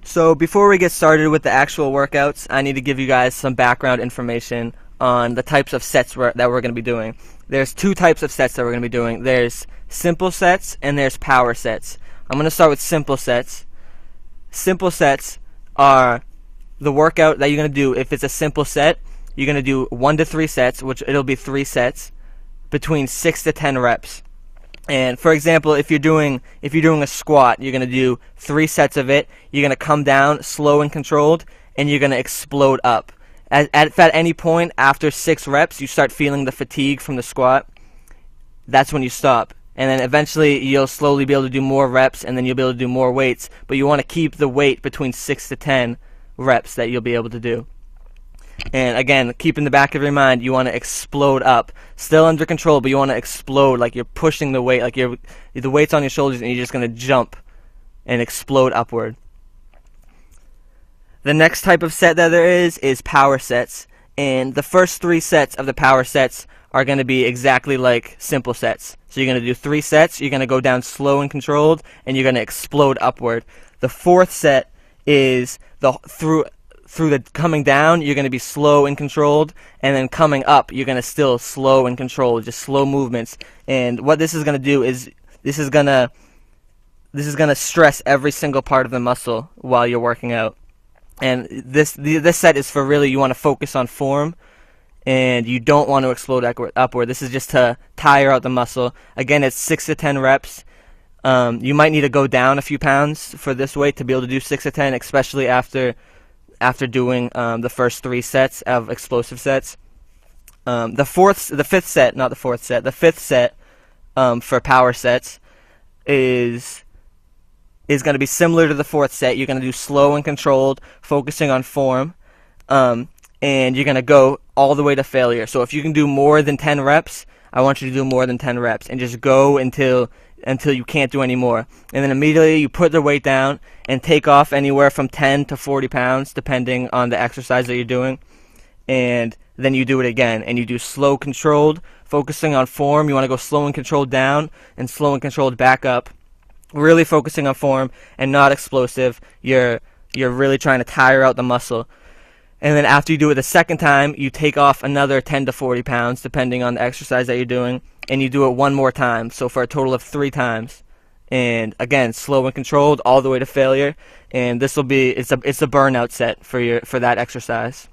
So before we get started with the actual workouts, I need to give you guys some background information on the types of sets that we're going to be doing. There's two types of sets that we're going to be doing. There's simple sets and there's power sets. I'm going to start with simple sets. Simple sets are the workout that you're going to do. If it's a simple set, you're going to do 1 to 3 sets, which it'll be 3 sets, between 6 to 10 reps. And for example, if you're doing a squat, you're going to do 3 sets of it. You're going to come down slow and controlled, and you're going to explode up. At any point after 6 reps, you start feeling the fatigue from the squat. That's when you stop. And then eventually you'll slowly be able to do more reps, and then you'll be able to do more weights. But you want to keep the weight between 6 to 10 reps that you'll be able to do. And again, keep in the back of your mind, you want to explode up. Still under control, but you want to explode, like you're pushing the weight, like the weight's on your shoulders and you're just going to jump and explode upward. The next type of set that there is power sets. And the first 3 sets of the power sets are going to be exactly like simple sets. So you're going to do 3 sets, you're going to go down slow and controlled, and you're going to explode upward. The 4th set is through the coming down, you're going to be slow and controlled, and then coming up, you're going to still slow and controlled, just slow movements. And what this is going to do is this is going to stress every single part of the muscle while you're working out. And this set is for really, you want to focus on form, and you don't want to explode upward. This is just to tire out the muscle. Again, it's 6 to 10 reps. You might need to go down a few pounds for this weight to be able to do 6 to 10, especially after doing the first 3 sets of explosive sets. The 5th set for power sets is going to be similar to the 4th set. You're going to do slow and controlled, focusing on form, and you're going to go all the way to failure. So if you can do more than 10 reps, I want you to do more than 10 reps, and just go until you can't do any more. And then immediately you put the weight down and take off anywhere from 10 to 40 pounds depending on the exercise that you're doing. And then you do it again, and you do slow controlled, focusing on form. You want to go slow and controlled down and slow and controlled back up. Really focusing on form and not explosive. You're really trying to tire out the muscle. And then after you do it the second time, you take off another 10 to 40 pounds depending on the exercise that you're doing, and you do it one more time, so for a total of 3 times. And again, slow and controlled all the way to failure, and it's a burnout set for that exercise.